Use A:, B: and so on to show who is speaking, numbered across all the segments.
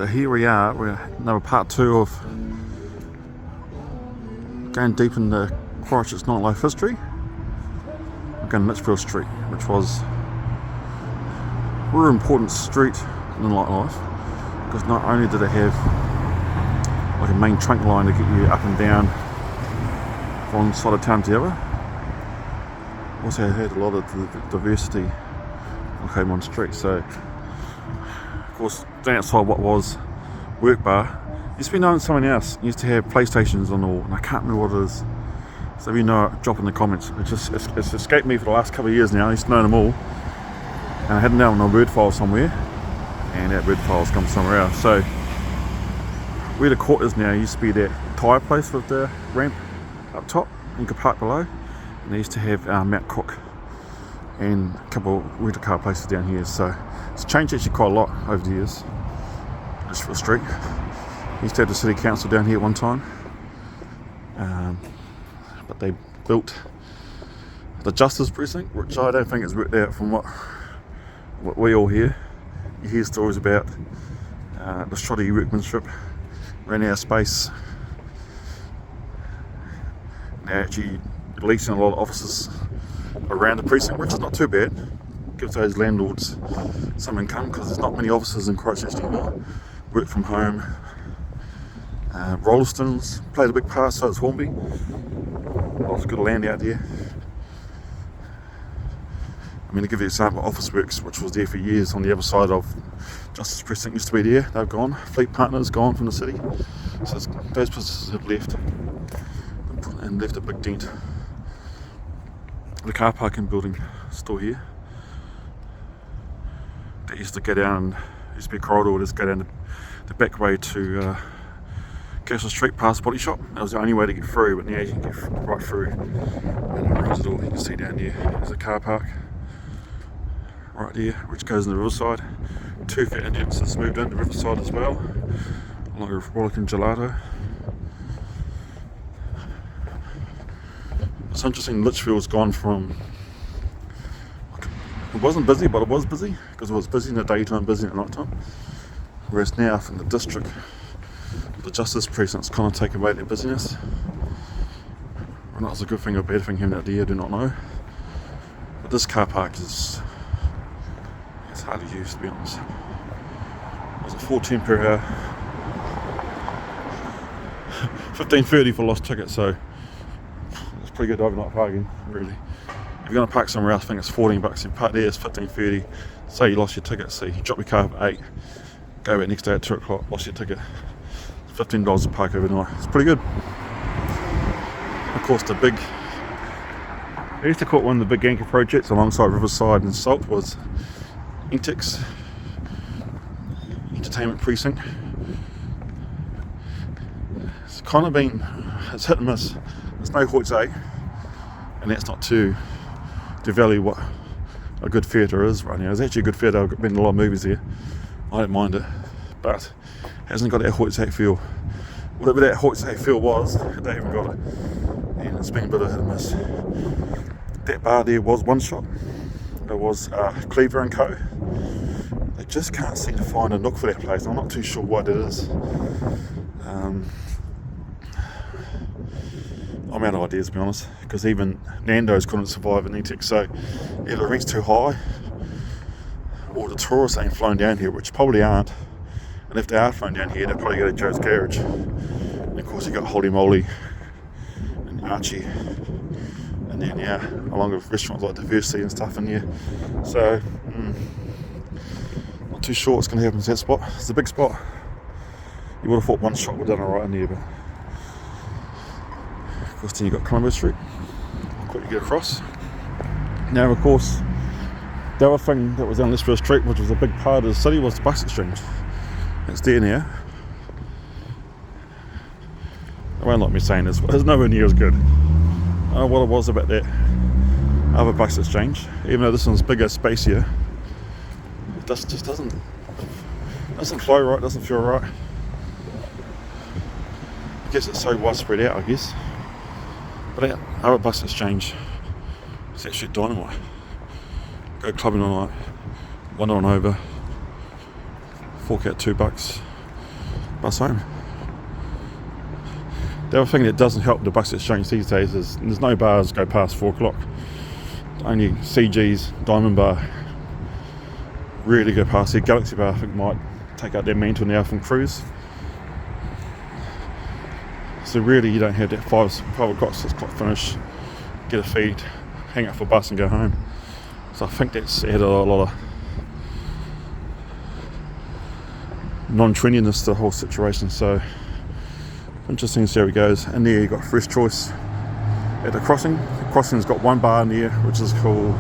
A: So here we are, we're another part 2 of going deep into Christchurch nightlife history. We're going to Lichfield Street, which was a really important street in nightlife, because not only did it have like a main trunk line to get you up and down from one side of town to the other, also had a lot of diversity on came on street. So of course down outside what was Work Bar used to be known as something else. It used to have PlayStations on the wall, and I can't remember what it is. So if you know it, drop in the comments. It's escaped me for the last couple of years now. I used to know them all, and I had them down on a word file somewhere, and that word file's come somewhere else. So where the court is now used to be that tyre place with the ramp up top, and you could park below. And they used to have Mount Cook and a couple of rental car places down here. So it's changed actually quite a lot over the years. Lichfield Street. Used to have the city council down here at one time, but they built the Justice Precinct, which I don't think has worked out from what we all hear. You hear stories about the shoddy workmanship, ran out of space. They're actually leasing a lot of offices around the precinct, which is not too bad. Gives those landlords some income, because there's not many offices in Christchurch anymore. Work from home. Rollerstones played a big part, so does Hornby. Lots of good land out there. I mean, to give you an example, Officeworks, which was there for years on the other side of Justice Precinct, used to be there. They've gone. Fleet Partners gone from the city. So those businesses have left and left a big dent. The car parking building is still here. That used to go down, used to be a corridor, just go down the back way to Castle Street past Body Shop. That was the only way to get through, but now you can get right through and across it all. You can see down there, there's a car park right there, which goes in the riverside. 2 for Indians has moved into the riverside as well, along with Rollicking Gelato. It's interesting, Lichfield's gone from, it wasn't busy, but it was busy, because it was busy in the daytime, busy at night time. Whereas now from the district, the Justice Precinct's kind of taken away their busyness. Whether that's a good thing or a bad thing having that there, I do not know. But this car park it's hardly used, to be honest. It was at $4.10 per hour. $15.30 for lost ticket, so it's pretty good overnight parking, really. If you're going to park somewhere else, I think it's $14. If you park there, it's $15.30. Say you lost your ticket, so you drop your car at 8, go back next day at 2 o'clock, lost your ticket. $15 to park overnight. It's pretty good. Of course, I used to call it one of the big anchor projects alongside Riverside and Salt was Intix Entertainment Precinct. It's kind of been, it's hit and miss. There's no Hoyts A, and that's not to devalue what a good theatre is right now. It's actually a good theatre. I've been in a lot of movies here. I don't mind it, but it hasn't got that Hoyts A feel. Whatever that Hoyts A feel was, they haven't got it, and it's been a bit of hit and miss. That bar there was One Shot. It was Cleaver & Co. They just can't seem to find a nook for that place. I'm not too sure what it is. I'm out of ideas, to be honest, because even Nando's couldn't survive in Ethics. So either the rent's too high, or the tourists ain't flown down here, which probably aren't. And if they are flown down here, they'll probably go to Joe's Garage. And of course you got Holy Moly and Archie, and then yeah, along with restaurants like Diversity and stuff in here. So not too sure what's going to happen to that spot. It's a big spot. You would have thought One Shot would have done alright in there, but of course then you got Columbus Street. I'll quickly get across. Now of course, the other thing that was on Lichfield Street, which was a big part of the city, was the bus exchange. It's there now. I won't like me saying this, but it's nowhere near as good. I don't know what it was about that other bus exchange. Even though this one's bigger, spacier, it just doesn't flow right, doesn't feel right. I guess it's so widespread out, I guess. But that other bus exchange is actually dynamite. Go clubbing all night, wander on over, fork out $2, bus home. The other thing that doesn't help the bus exchange these days is there's no bars go past 4 o'clock. Only CG's, Diamond Bar really go past here. Galaxy Bar I think might take out their mantle now from cruise. So really you don't have that 5 o'clock, 6 o'clock finish, get a feed, hang out for a bus and go home. So I think that's added a lot of non-trendiness to the whole situation. So interesting to see how it goes. And there you got Fresh Choice at the crossing. The crossing's got one bar in there which is called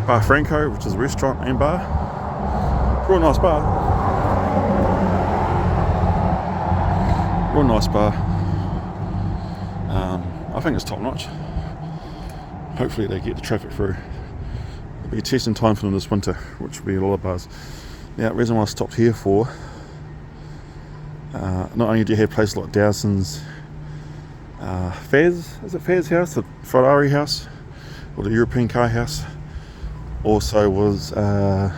A: Bar Franco, which is a restaurant and bar. Real nice bar. Real nice bar. I think it's top notch. Hopefully they get the traffic through. It'll be a testing time for them this winter, which will be a lot of bars. Now the reason why I stopped here for, not only do you have places like Dowson's, Faz, is it Faz House, the Ferrari house, or the European car house, also was the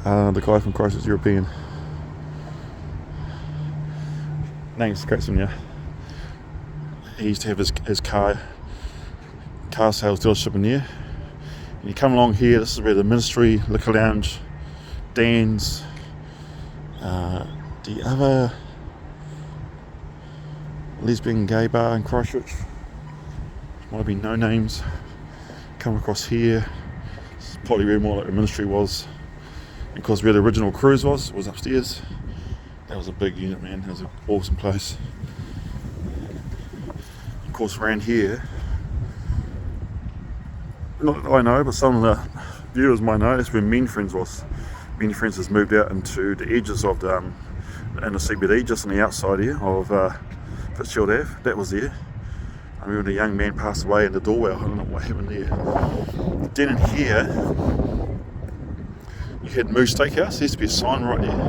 A: guy from Christchurch European, name escapes me now. He used to have his car sales dealership in there. And you come along here, this is where the Ministry, Liquor Lounge, Dan's, the other lesbian gay bar in Christchurch, might be No Names, come across here. This is probably where more like the Ministry was, because where the original cruise was upstairs. That was a big unit, man. That was an awesome place. Of course, around here, not that I know, but some of the viewers might know, that's where Men Friends was. Men Friends has moved out into the edges of the CBD, just on the outside here of Fitzgerald Ave. That was there. I remember the young man passed away in the doorway. I don't know what happened there. Then in here, you had Moose Steakhouse. There used to be a sign right there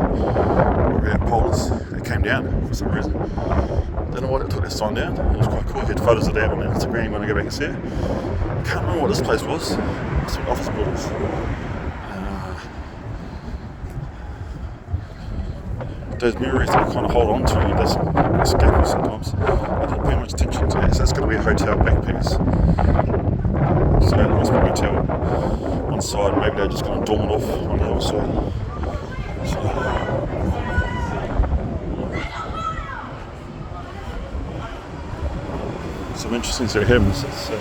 A: about Polis. It came down for some reason. Don't know why they took that sign down. It was quite cool. You had photos of that on Instagram when I go back and see it. I can't remember what this place was. It's office buildings. Those mirrors that I kind of hold on to, they escape me sometimes. I don't pay much attention to that. So that's going to be a hotel backpackers. So that must be a hotel on the side. Maybe they're just kind of dormant off on the other side. Some interesting to him. It's a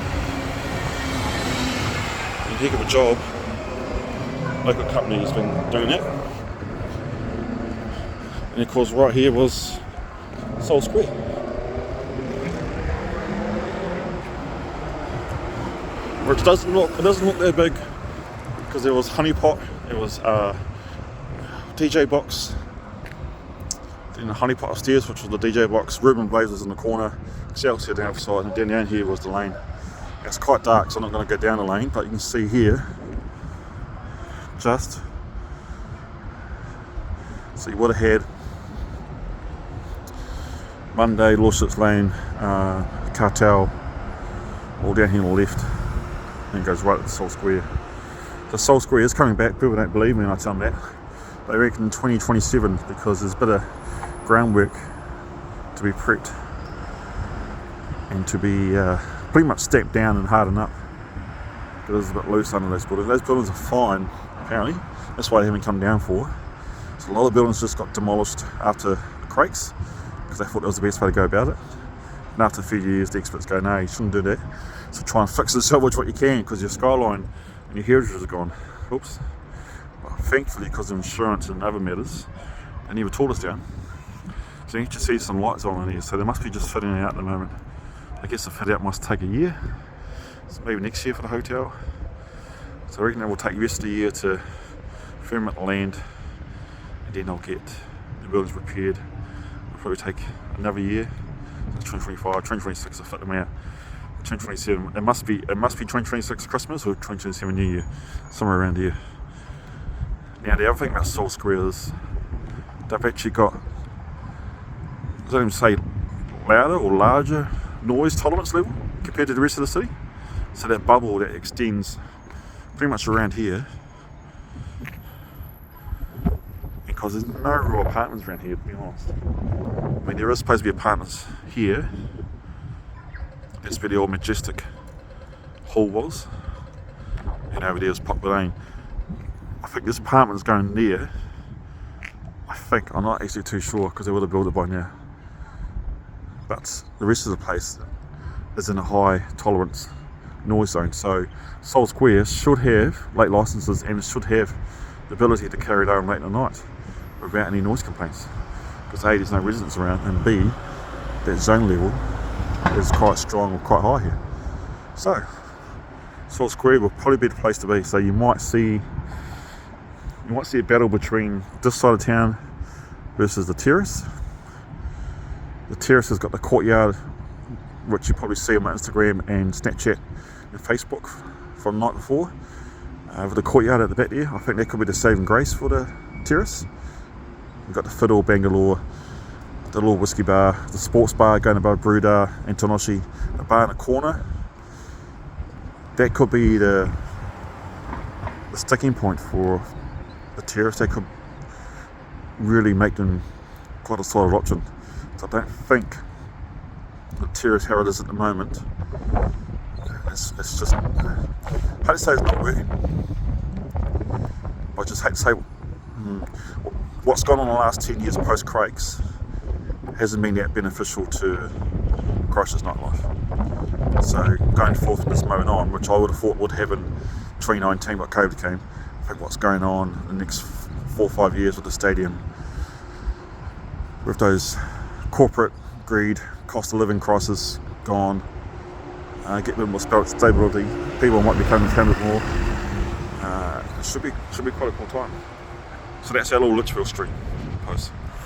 A: heck of a job. Local company has been doing that. And of course right here was Soul Square. Which doesn't look that big, because there was Honeypot, there was DJ Box, then the Honeypot upstairs, which was the DJ Box, Ruben Blazers in the corner, Excelsior on the other side, and then down here was the lane. It's quite dark, so I'm not going to go down the lane, but you can see here, so you would have had Monday, Lawson's Lane, Cartel, all down here on the left, and it goes right at the Soul Square. The Soul Square is coming back. People don't believe me when I tell them that. They reckon 2027, because there's a bit of groundwork to be prepped and to be pretty much stepped down and hardened up. Because it's a bit loose under those buildings. Those buildings are fine, apparently. That's why they haven't come down for. So a lot of buildings just got demolished after the quakes, because they thought that was the best way to go about it. And after a few years, the experts go, no, you shouldn't do that. So try and fix and salvage what you can, because your skyline and your heritage is gone. Oops. Well, thankfully, because of insurance and other matters, they never tore us down. So you can just see some lights on in here. So they must be just fitting it out at the moment. I guess the fit out must take a year. So maybe next year for the hotel. So I reckon it will take the rest of the year to firm up the land, and then I'll get the buildings repaired. It'll probably take another year. It's 2025, 2026 to fit them out. 2027, it must be 2026 Christmas or 2027 New Year, somewhere around here. Now the other thing about Soul Square is they've actually got, I don't even say louder or larger noise tolerance level compared to the rest of the city. So that bubble that extends pretty much around here. And of because there's no real apartments around here, to be honest. I mean, there is supposed to be apartments here. That's where the old Majestic Hall was. And over there is Poplar Lane. I think this apartment's going there. I think, I'm not actually too sure because they would have built it by now. But the rest of the place is in a high tolerance noise zone. So Sol Square should have late licenses and should have the ability to carry it on late at night without any noise complaints. Because A, there's no residents around, and B, that zone level is quite strong or quite high here. So Sol Square will probably be the place to be. So you might see a battle between this side of town versus the terrace. The terrace has got the courtyard, which you probably see on my Instagram and Snapchat and Facebook from the night before. With the courtyard at the back there, I think that could be the saving grace for the terrace. We've got the Fiddle, Bangalore, the little whiskey bar, the sports bar going above Brewdar and Tonoshi, a bar in the corner. That could be the sticking point for the terrace. That could really make them quite a solid option. So I don't think the terrace how it is at the moment, it's just, I hate to say it's not working. I just hate to say what's gone on in the last 10 years post Craig's hasn't been that beneficial to Christchurch nightlife. So going forth from this moment on, which I would have thought would happen 2019 when COVID came, I think what's going on in the next 4 or 5 years with the stadium, with those corporate greed, cost of living crisis gone, get a bit more stability, people might be coming a bit more. It should be quite a cool time. So that's our little Lichfield Street post.